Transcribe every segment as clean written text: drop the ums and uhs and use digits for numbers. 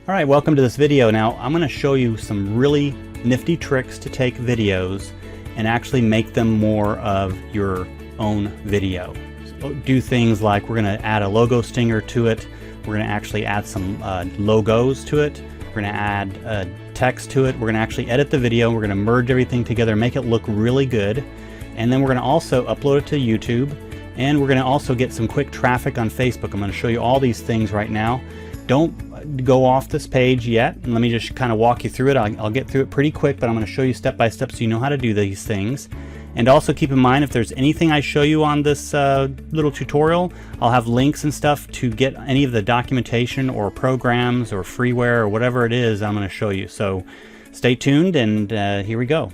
Alright, welcome to this video. Now I'm going to show you some really nifty tricks to take videos and actually make them more of your own video. So do things like we're going to add a logo stinger to it, we're going to actually add some logos to it, we're going to add text to it, we're going to actually edit the video, we're going to merge everything together, make it look really good, and then we're going to also upload it to YouTube, and we're going to also get some quick traffic on Facebook. I'm going to show you all these things right now. Don't go off this page yet, and let me just kind of walk you through it. I'll get through it pretty quick, but I'm going to show you step by step so you know how to do these things. And also keep in mind, if there's anything I show you on this little tutorial, I'll have links and stuff to get any of the documentation or programs or freeware or whatever it is I'm going to show you. So stay tuned, and here we go.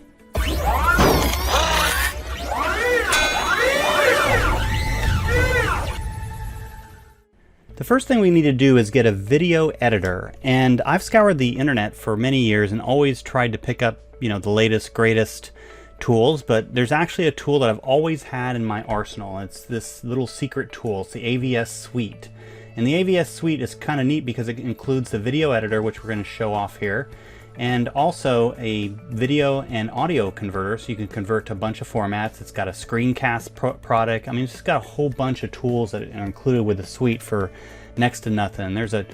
The first thing we need to do is get a video editor, and I've scoured the internet for many years and always tried to pick up, you know, the latest, greatest tools, but there's actually a tool that I've always had in my arsenal. It's this little secret tool. It's the AVS Suite. And the AVS Suite is kind of neat because it includes the video editor, which we're going to show off here, and also a video and audio converter, so you can convert to a bunch of formats. It's got a screencast product. I mean, it's just got a whole bunch of tools that are included with the suite for next to nothing. There's a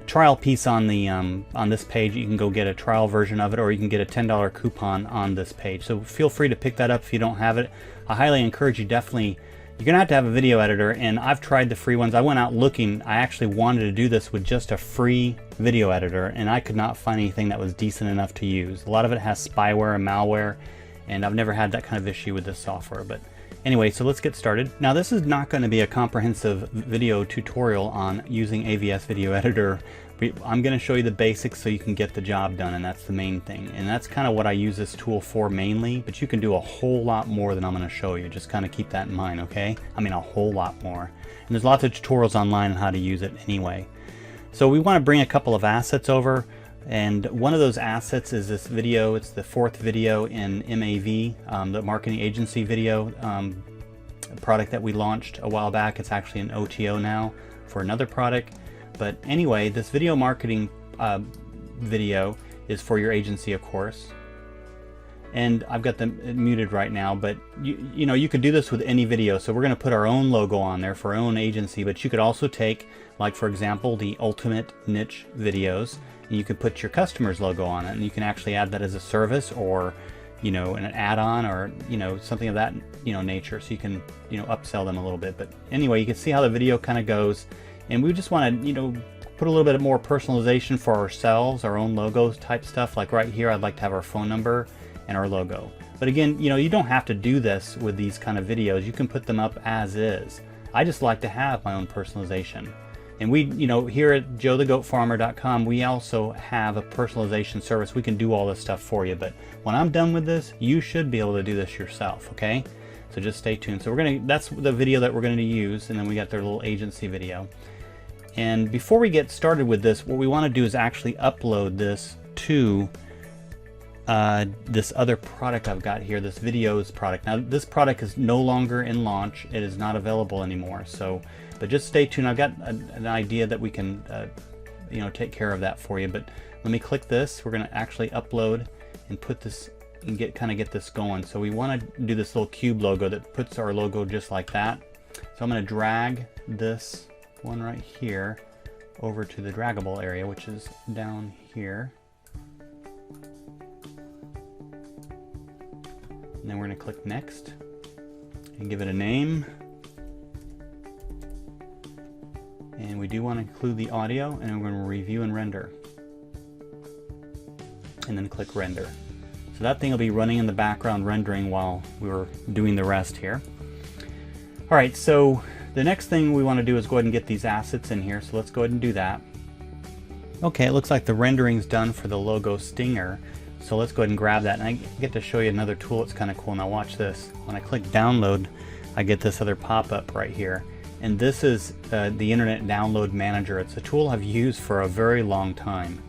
trial piece on the on this page. You can go get a trial version of it, or you can get a $10 coupon on this page. So feel free to pick that up if you don't have it. I highly encourage you. Definitely, you're gonna have to have a video editor, and I've tried the free ones. I went out looking. I actually wanted to do this with just a free video editor, and I could not find anything that was decent enough to use. A lot of it has spyware and malware, and I've never had that kind of issue with this software. But anyway, so let's get started. Now, this is not going to be a comprehensive video tutorial on using AVS Video Editor. I'm going to show you the basics so you can get the job done, and that's the main thing. And that's kind of what I use this tool for mainly, but you can do a whole lot more than I'm going to show you. Just kind of keep that in mind, okay? I mean, a whole lot more. And there's lots of tutorials online on how to use it anyway. So we want to bring a couple of assets over, and one of those assets is this video. It's the fourth video in MAV, the marketing agency video product that we launched a while back. It's actually an OTO now for another product. But anyway, this video marketing video is for your agency, of course. And I've got them muted right now, but you know, you could do this with any video. So we're going to put our own logo on there for our own agency, but you could also take, like for example, the ultimate niche videos, and you could put your customer's logo on it, and you can actually add that as a service, or you know, an add-on, or you know, something of that nature, so you can upsell them a little bit. But anyway, you can see how the video kind of goes, and we just want to put a little bit more personalization for ourselves, our own logos type stuff. Like right here, I'd like to have our phone number and our logo. But again, you don't have to do this with these kind of videos. You can put them up as is. I just like to have my own personalization. And we, here at joethegoatfarmer.com, we also have a personalization service. We can do all this stuff for you. But when I'm done with this, you should be able to do this yourself, okay? So just stay tuned. So that's the video that we're going to use, and then we got their little agency video. And before we get started with this, what we want to do is actually upload this to this other product I've got here, this videos product. Now this product is no longer in launch. It is not available anymore. So, but just stay tuned. I've got an idea that we can, take care of that for you. But let me click this. We're going to actually upload and put this and get this going. So we want to do this little cube logo that puts our logo just like that. So I'm going to drag this one right here over to the draggable area, which is down here. And then we're going to click next and give it a name. And we do want to include the audio, and we're going to review and render. And then click render. So that thing will be running in the background rendering while we're doing the rest here. All right, so the next thing we want to do is go ahead and get these assets in here. So let's go ahead and do that. Okay, it looks like the rendering's done for the logo stinger. So let's go ahead and grab that, and I get to show you another tool that's kind of cool. Now watch this. When I click download, I get this other pop-up right here. And this is the Internet Download Manager. It's a tool I've used for a very long time.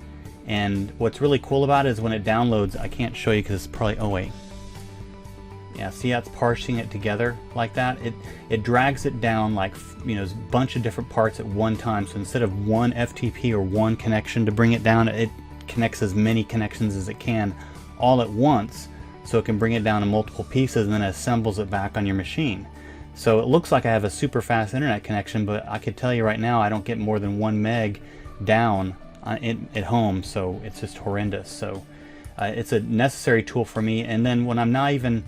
And what's really cool about it is when it downloads, I can't show you because it's probably, oh wait. Yeah, see how it's parsing it together like that? It drags it down like, you know, a bunch of different parts at one time. So instead of one FTP or one connection to bring it down, it connects as many connections as it can all at once, so it can bring it down in multiple pieces and then assembles it back on your machine. So it looks like I have a super fast internet connection, but I could tell you right now I don't get more than 1 meg down at home, so it's just horrendous. So it's a necessary tool for me. And then when I'm not even,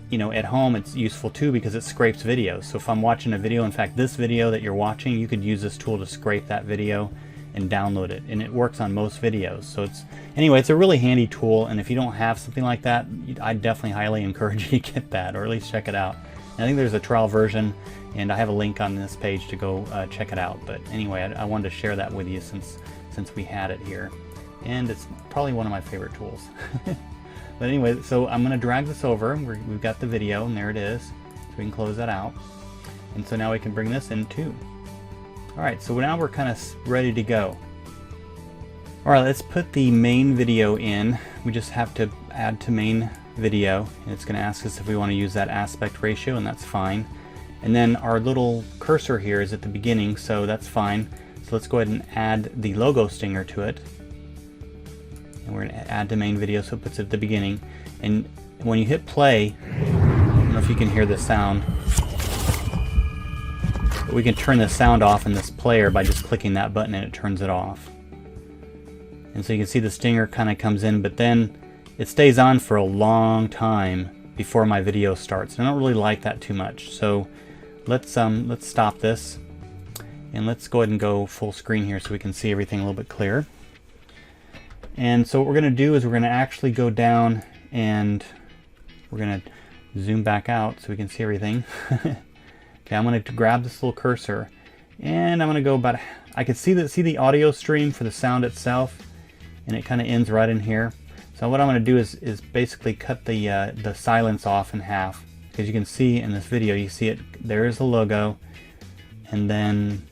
you know, at home, it's useful too because it scrapes videos. So if I'm watching a video, in fact this video that you're watching, you could use this tool to scrape that video and download it, and it works on most videos. So it's a really handy tool, and if you don't have something like that, I definitely highly encourage you to get that, or at least check it out. And I think there's a trial version, and I have a link on this page to go check it out. But anyway, I wanted to share that with you since we had it here, and it's probably one of my favorite tools. But anyway, so I'm going to drag this over. We've got the video, and there it is. So we can close that out. And so now we can bring this in too. Alright, so now we're kind of ready to go. Alright, let's put the main video in. We just have to add to main video, and it's going to ask us if we want to use that aspect ratio, and that's fine. And then our little cursor here is at the beginning, so that's fine. So let's go ahead and add the logo stinger to it. And we're going to add to main video, so it puts it at the beginning. And when you hit play, I don't know if you can hear the sound, but we can turn the sound off in this player by just clicking that button, and it turns it off. And so you can see the stinger kind of comes in, but then it stays on for a long time before my video starts. And I don't really like that too much. So let's stop this, and let's go ahead and go full screen here so we can see everything a little bit clearer. And so what we're going to do is we're going to actually go down, and we're going to zoom back out so we can see everything. Okay, I'm going to grab this little cursor, and I'm going to go about, I can see the audio stream for the sound itself, and it kind of ends right in here. So what I'm going to do is basically cut the silence off in half, because you can see in this video, you see it, there is the logo, and then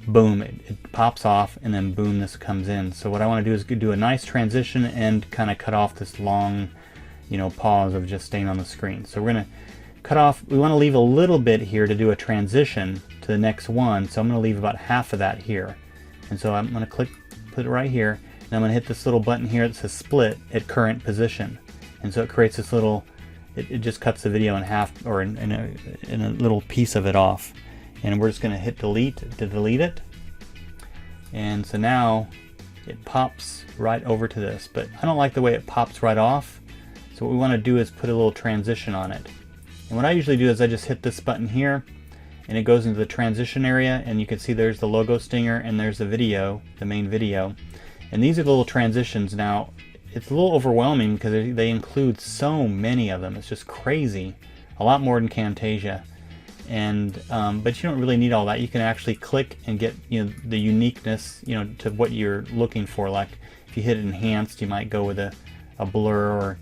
boom, it pops off, and then boom, this comes in. So what I want to do is do a nice transition and kind of cut off this long, you know, pause of just staying on the screen. So we're going to cut off, we want to leave a little bit here to do a transition to the next one. So I'm going to leave about half of that here. And so I'm going to put it right here, and I'm going to hit this little button here that says split at current position. And so it creates this little, it just cuts the video in half, or in a little piece of it off. And we're just going to hit delete to delete it. And so now it pops right over to this, but I don't like the way it pops right off. So what we want to do is put a little transition on it. And what I usually do is I just hit this button here, and it goes into the transition area, and you can see there's the logo stinger, and there's the video, the main video. And these are the little transitions. Now, it's a little overwhelming because they include so many of them. It's just crazy. A lot more than Camtasia. And but you don't really need all that. You can actually click and get, you know, the uniqueness, you know, to what you're looking for. Like if you hit enhanced, you might go with a blur or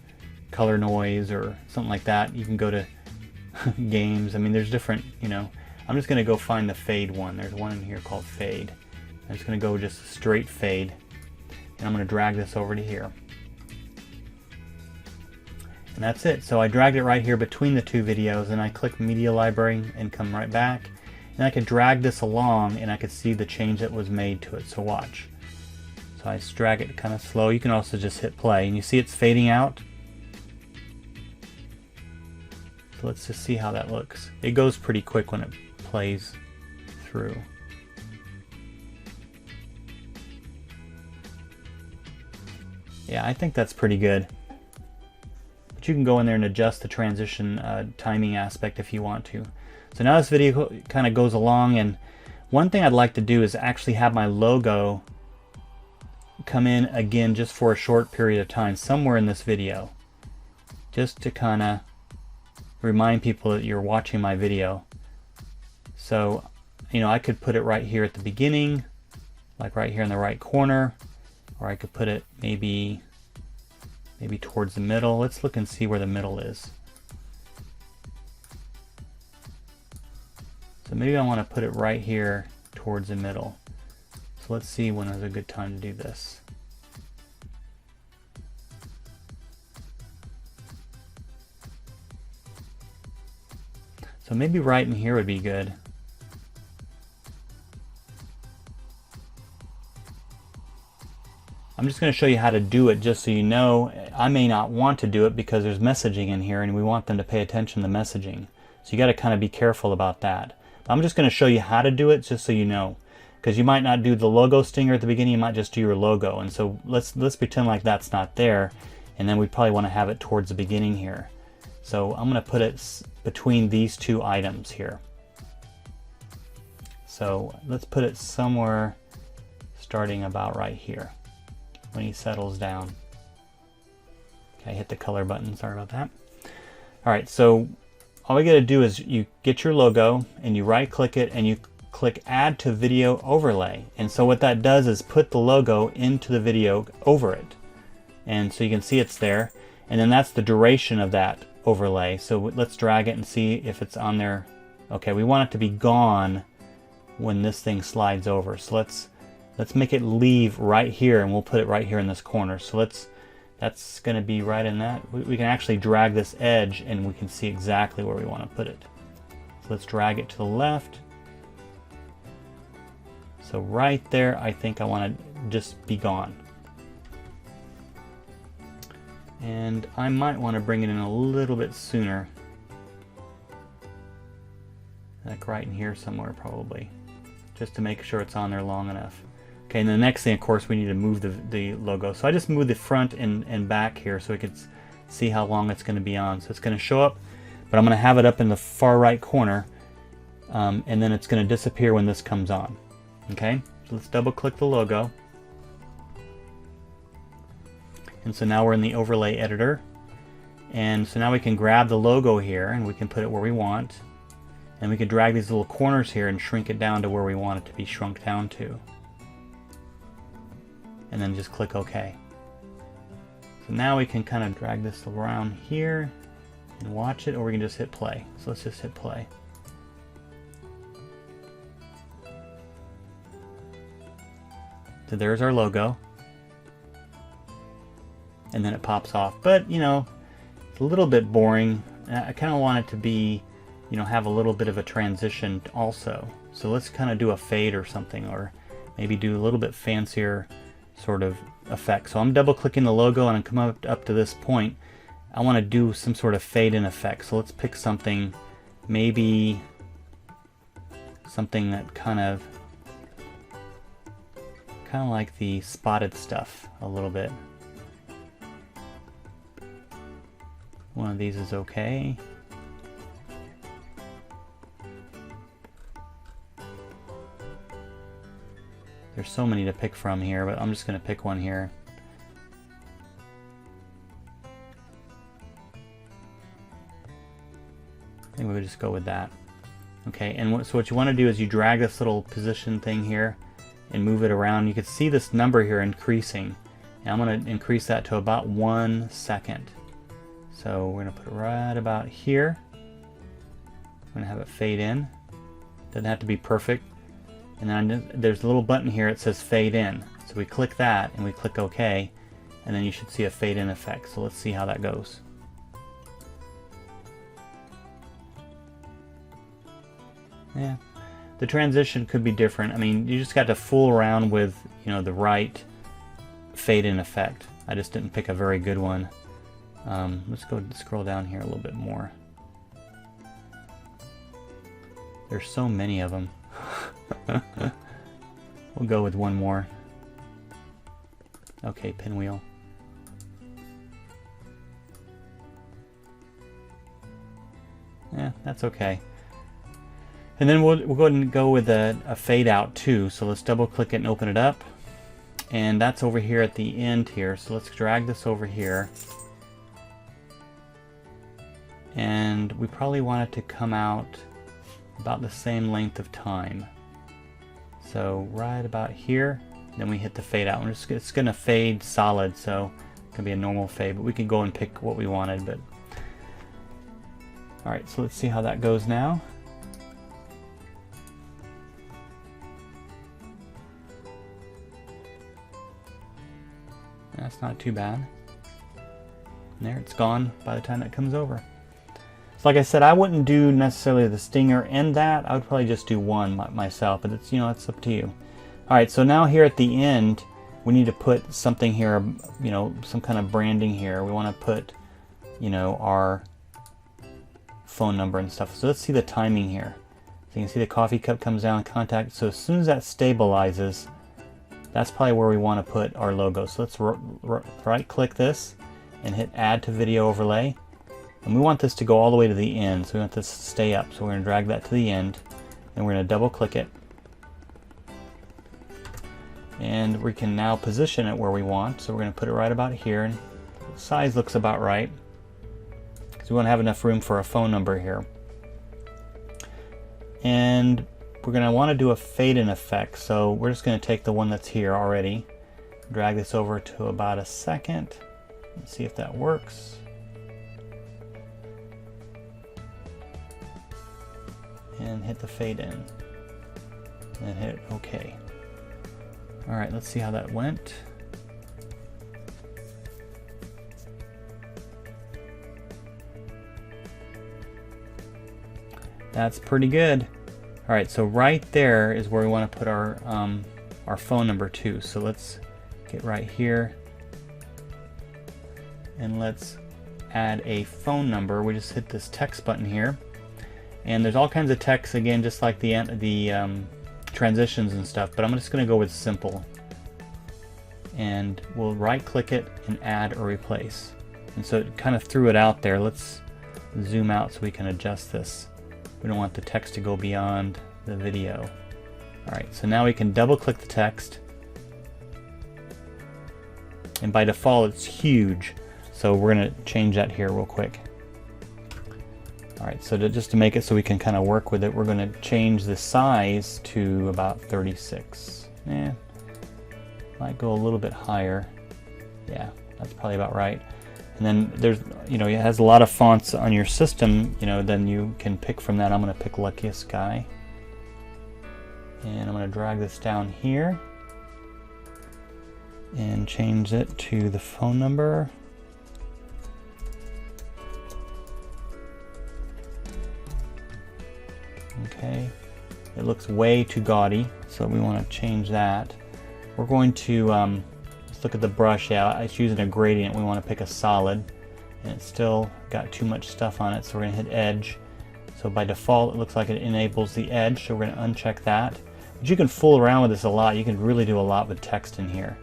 color noise or something like that. You can go to games. I mean, there's different, you know. I'm just going to go find the fade one. There's one in here called fade. I'm just going to go just straight fade, and I'm going to drag this over to here. And that's it. So I dragged it right here between the two videos, and I click Media Library and come right back. And I could drag this along, and I could see the change that was made to it. So watch. So I just drag it kind of slow. You can also just hit play, and you see it's fading out. So let's just see how that looks. It goes pretty quick when it plays through. Yeah, I think that's pretty good. But you can go in there and adjust the transition timing aspect if you want to. So now this video kind of goes along, and one thing I'd like to do is actually have my logo come in again just for a short period of time somewhere in this video, just to kind of remind people that you're watching my video. So, you know, I could put it right here at the beginning, like right here in the right corner, or I could put it maybe towards the middle. Let's look and see where the middle is. So maybe I want to put it right here towards the middle. So let's see when is a good time to do this. So maybe right in here would be good. I'm just going to show you how to do it just so you know. I may not want to do it because there's messaging in here and we want them to pay attention to the messaging. So you got to kind of be careful about that. But I'm just going to show you how to do it just so you know. Because you might not do the logo stinger at the beginning, you might just do your logo. And so let's pretend like that's not there. And then we probably want to have it towards the beginning here. So I'm going to put it between these two items here. So let's put it somewhere starting about right here when he settles down. Okay, hit the color button, sorry about that. All right, so all we got to do is you get your logo and you right click it and you click add to video overlay. And so what that does is put the logo into the video over it. And so you can see it's there. And then that's the duration of that overlay. So let's drag it and see if it's on there. Okay, we want it to be gone when this thing slides over. So let's make it leave right here, and we'll put it right here in this corner. So that's going to be right in that. We can actually drag this edge and we can see exactly where we want to put it. So let's drag it to the left. So right there, I think I want to just be gone. And I might want to bring it in a little bit sooner. Like right in here somewhere probably. Just to make sure it's on there long enough. Okay, and the next thing, of course, we need to move the logo. So I just moved the front and back here so we can see how long it's going to be on. So it's going to show up, but I'm going to have it up in the far right corner, and then it's going to disappear when this comes on. Okay, so let's double click the logo. And so now we're in the overlay editor. And so now we can grab the logo here and we can put it where we want. And we can drag these little corners here and shrink it down to where we want it to be shrunk down to. And then just click OK. So now we can kind of drag this around here and watch it, or we can just hit play. So let's just hit play. So there's our logo. And then it pops off. But, you know, it's a little bit boring. I kind of want it to be, you know, have a little bit of a transition also. So let's kind of do a fade or something, or maybe do a little bit fancier sort of effect. So I'm double clicking the logo and I come up to this point. I want to do some sort of fade in effect. So let's pick something, maybe something that kind of like the spotted stuff a little bit. One of these is okay. There's so many to pick from here, but I'm just going to pick one here. I think we would just go with that. Okay, and so what you want to do is you drag this little position thing here and move it around. You can see this number here increasing. And I'm going to increase that to about 1 second. So we're going to put it right about here. I'm going to have it fade in. Doesn't have to be perfect. And then there's a little button here, it says fade in. So we click that and we click OK, and then you should see a fade in effect. So let's see how that goes. Yeah, the transition could be different. I mean, you just got to fool around with, you know, the right fade in effect. I just didn't pick a very good one. Let's go scroll down here a little bit more. There's so many of them. We'll go with one more. Okay, pinwheel. Yeah, that's okay. And then we'll go ahead and go with a fade out too. So let's double click it and open it up. And that's over here at the end here. So let's drag this over here. And we probably want it to come out about the same length of time. So right about here, then we hit the fade out. It's going to fade solid, so it can be a normal fade, but we can go and pick what we wanted. But all right, so let's see how that goes now. That's not too bad. And there, it's gone by the time that comes over. So like I said, I wouldn't do necessarily the stinger and that. I would probably just do one myself, but it's, it's up to you. All right, so now here at the end, we need to put something here, some kind of branding here. We want to put, our phone number and stuff. So let's see the timing here. So you can see the coffee cup comes down, contact. So as soon as that stabilizes, that's probably where we want to put our logo. So let's right click this and hit add to video overlay. And we want this to go all the way to the end, so we want this to stay up. So we're going to drag that to the end, and we're going to double click it. And we can now position it where we want. So we're going to put it right about here, and the size looks about right. Because we want to have enough room for a phone number here. And we're going to want to do a fade in effect. So we're just going to take the one that's here already, drag this over to about a second, and see if that works. And hit the fade in and hit OK. All right, let's see how that went. That's pretty good. All right, so right there is where we want to put our phone number too. So let's get right here and let's add a phone number. We just hit this text button here. And there's all kinds of text, again, just like the transitions and stuff, but I'm just going to go with simple. And we'll right click it and add or replace. And so it kind of threw it out there. Let's zoom out so we can adjust this. We don't want the text to go beyond the video. Alright, so now we can double click the text. And by default it's huge. So we're going to change that here real quick. Alright, so just to make it so we can kind of work with it, we're going to change the size to about 36. Might go a little bit higher. Yeah, that's probably about right. And then there's, it has a lot of fonts on your system, then you can pick from that. I'm going to pick Luckiest Guy. And I'm going to drag this down here and change it to the phone number. Okay, it looks way too gaudy, so we want to change that. We're going to, let's look at the brush. Yeah, it's using a gradient. We want to pick a solid, and it's still got too much stuff on it, so we're going to hit edge. So by default, it looks like it enables the edge, so we're going to uncheck that. But you can fool around with this a lot. You can really do a lot with text in here.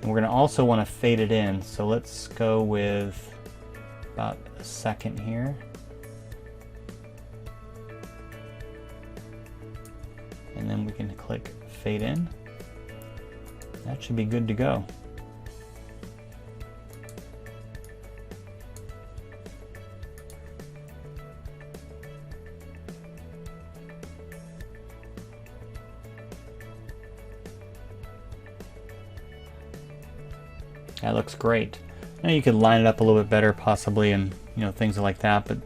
And we're going to also want to fade it in, so let's go with about a second here. And then we can click fade in. That should be good to go. That looks great. Now you could line it up a little bit better possibly, and things like that, but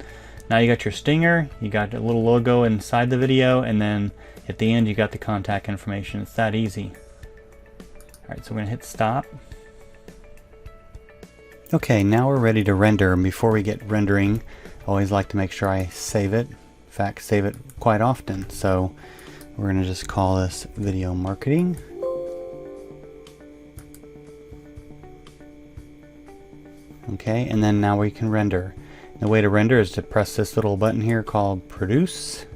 now you got your stinger, you got a little logo inside the video, and then at the end you got the contact information. It's that easy. Alright, so we're going to hit stop. Okay, now we're ready to render. And before we get rendering, I always like to make sure I save it. In fact, save it quite often. So we're going to just call this video marketing. Okay, and then now we can render. The way to render is to press this little button here called produce.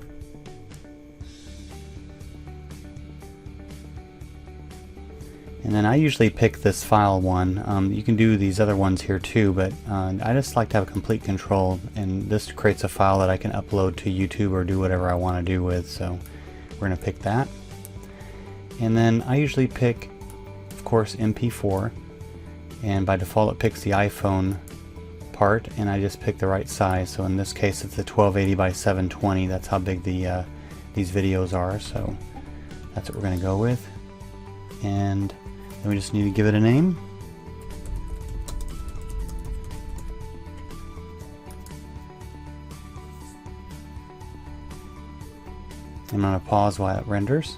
And then I usually pick this file one. You can do these other ones here too, but I just like to have complete control, and this creates a file that I can upload to YouTube or do whatever I want to do with, so we're going to pick that. And then I usually pick, of course, MP4, and by default it picks the iPhone part, and I just pick the right size. So in this case it's the 1280 by 720. That's how big the these videos are, so that's what we're going to go with. And then we just need to give it a name. I'm going to pause while it renders.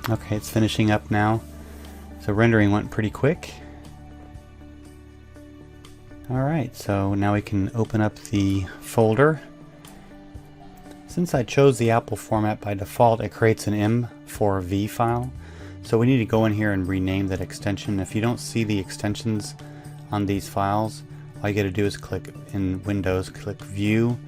Okay, it's finishing up now. So rendering went pretty quick. Alright, so now we can open up the folder. Since I chose the Apple format by default, it creates an M4V file. So we need to go in here and rename that extension. If you don't see the extensions on these files, all you got to do is click in Windows, click View,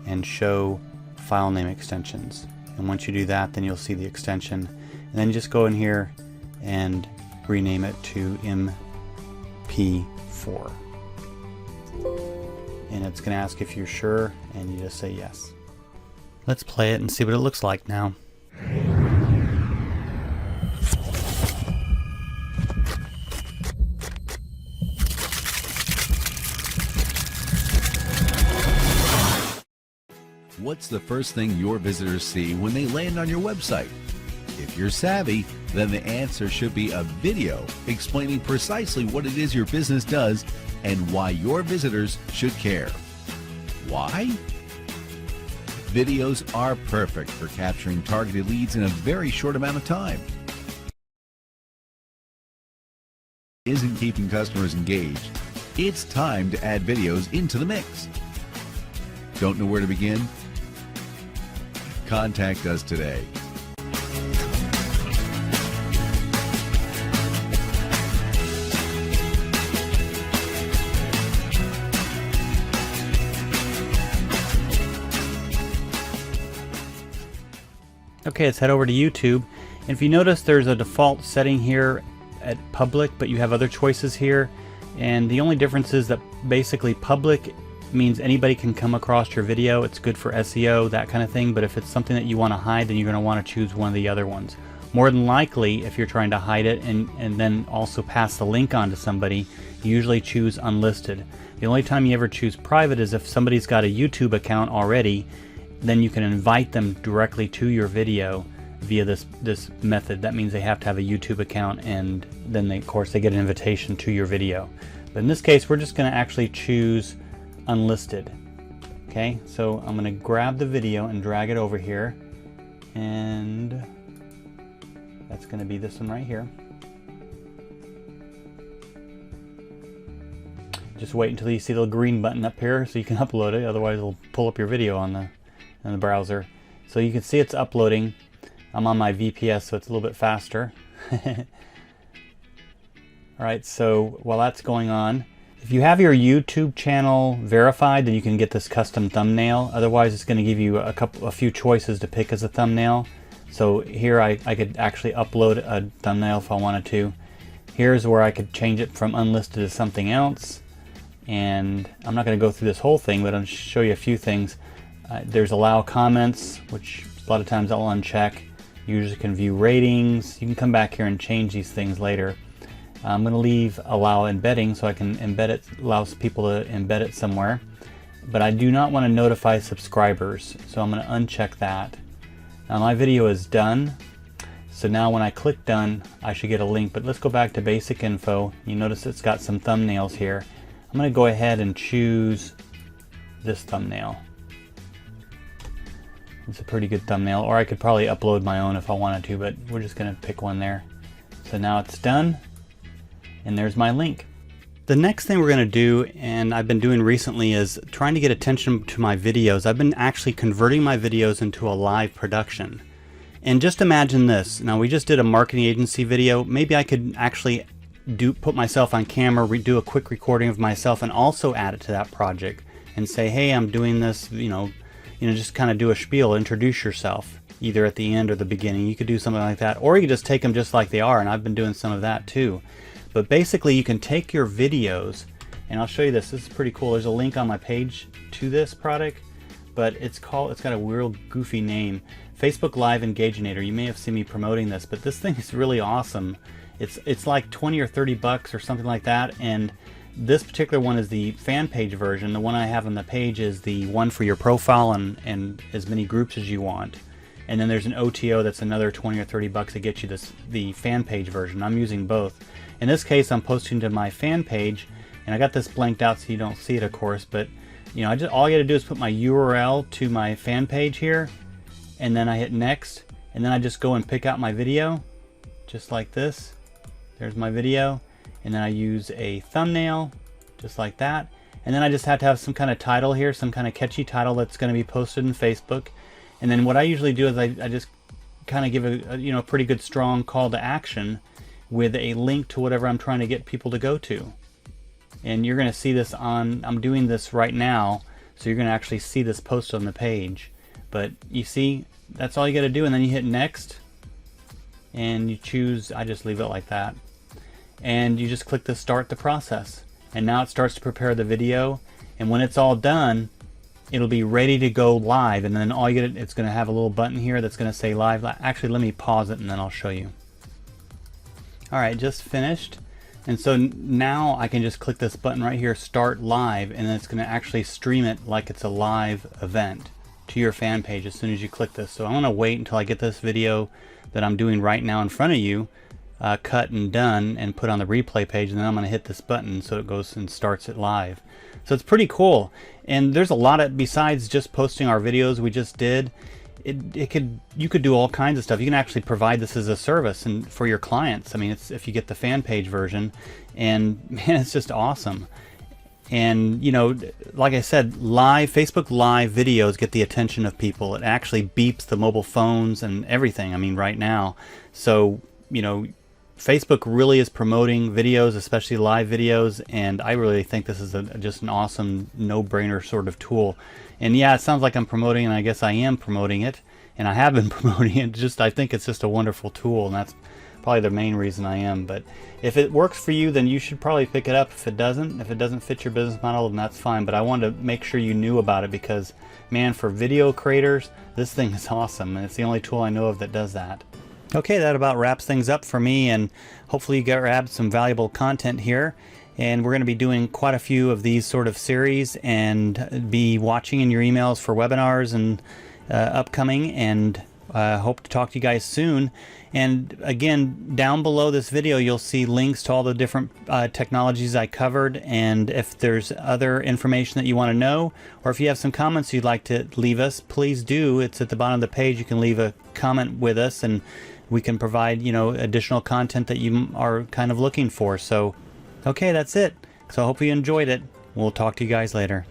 and Show File Name Extensions. And once you do that, then you'll see the extension. And then you just go in here and rename it to MP4. And it's going to ask if you're sure, and you just say yes. Let's play it and see what it looks like now. What's the first thing your visitors see when they land on your website? If you're savvy, then the answer should be a video explaining precisely what it is your business does and why your visitors should care. Why? Videos are perfect for capturing targeted leads in a very short amount of time. Isn't keeping customers engaged? It's time to add videos into the mix. Don't know where to begin? Contact us today. Okay, let's head over to YouTube. And if you notice, there's a default setting here at public, but you have other choices here. And the only difference is that basically public means anybody can come across your video. It's good for SEO, that kind of thing. But if it's something that you want to hide, then you're going to want to choose one of the other ones. More than likely, if you're trying to hide it and then also pass the link on to somebody, you usually choose unlisted. The only time you ever choose private is if somebody's got a YouTube account already. Then you can invite them directly to your video via this method. That means they have to have a YouTube account, and then of course they get an invitation to your video. But in this case, we're just going to actually choose unlisted. Okay, so I'm going to grab the video and drag it over here, and that's going to be this one right here. Just wait until you see the little green button up here so you can upload it, otherwise it'll pull up your video on the browser. So you can see it's uploading. I'm on my VPS, so it's a little bit faster. Alright, so while that's going on, if you have your YouTube channel verified, then you can get this custom thumbnail. Otherwise, it's going to give you a few choices to pick as a thumbnail. So here I could actually upload a thumbnail if I wanted to. Here's where I could change it from unlisted to something else. And I'm not going to go through this whole thing, but I'll show you a few things. There's allow comments, which a lot of times I'll uncheck. You usually can view ratings. You can come back here and change these things later. I'm going to leave allow embedding so I can embed it, allows people to embed it somewhere. But I do not want to notify subscribers, so I'm going to uncheck that. Now my video is done. So now when I click done, I should get a link. But let's go back to basic info. You notice it's got some thumbnails here. I'm going to go ahead and choose this thumbnail. It's a pretty good thumbnail, or I could probably upload my own if I wanted to, but we're just going to pick one there. So now it's done, and there's my link. The next thing we're going to do, and I've been doing recently, is trying to get attention to my videos. I've been actually converting my videos into a live production. And just imagine this. Now, we just did a marketing agency video. Maybe I could actually put myself on camera, do a quick recording of myself, and also add it to that project and say, hey, I'm doing this, just kind of do a spiel, introduce yourself, either at the end or the beginning. You could do something like that, or you could just take them just like they are, and I've been doing some of that too. But basically, you can take your videos, and I'll show you this. This is pretty cool. There's a link on my page to this product, but it's got a real goofy name, Facebook Live Engaginator. You may have seen me promoting this, but this thing is really awesome. It's like 20 or 30 bucks or something like that, and this particular one is the fan page version. The one I have on the page is the one for your profile and as many groups as you want. And then there's an OTO that's another 20 or 30 bucks to get you the fan page version. I'm using both. In this case, I'm posting to my fan page, and I got this blanked out so you don't see it, of course. But all I got to do is put my URL to my fan page here, and then I hit next, and then I just go and pick out my video, just like this. There's my video. And then I use a thumbnail, just like that. And then I just have to have some kind of title here, some kind of catchy title that's going to be posted in Facebook. And then what I usually do is I just kind of give a pretty good strong call to action with a link to whatever I'm trying to get people to go to. And you're going to see this I'm doing this right now, so you're going to actually see this posted on the page. But you see, that's all you got to do, and then you hit next, and you choose, I just leave it like that. And you just click the start the process. And now it starts to prepare the video, and when it's all done, it'll be ready to go live. And then all you get, it's going to have a little button here that's going to say live. Actually, let me pause it and then I'll show you. Alright, just finished. And so now I can just click this button right here, start live, and then it's going to actually stream it like it's a live event to your fan page as soon as you click this. So I'm going to wait until I get this video that I'm doing right now in front of you cut and done and put on the replay page, and then I'm going to hit this button so it goes and starts it live. So it's pretty cool. And there's a lot of, besides just posting our videos we just did, you could do all kinds of stuff. You can actually provide this as a service and for your clients. I mean, it's if you get the fan page version, and man, it's just awesome. And like I said, Facebook Live videos get the attention of people. It actually beeps the mobile phones and everything. I mean, right now. So Facebook really is promoting videos, especially live videos, and I really think this is just an awesome no-brainer sort of tool. And yeah, it sounds like I'm promoting, and I guess I am promoting it, and I have been promoting it. I think it's just a wonderful tool, and that's probably the main reason I am. But if it works for you, then you should probably pick it up. If it doesn't fit your business model, then that's fine. But I wanted to make sure you knew about it because, man, for video creators, this thing is awesome, and it's the only tool I know of that does that. Okay, that about wraps things up for me, and hopefully you grabbed some valuable content here. And we're going to be doing quite a few of these sort of series and be watching in your emails for webinars and upcoming, and hope to talk to you guys soon. And again, down below this video you'll see links to all the different technologies I covered, and if there's other information that you want to know, or if you have some comments you'd like to leave us, please do. It's at the bottom of the page. You can leave a comment with us and we can provide additional content that you are kind of looking for. So okay, that's it. So I hope you enjoyed it. We'll talk to you guys later.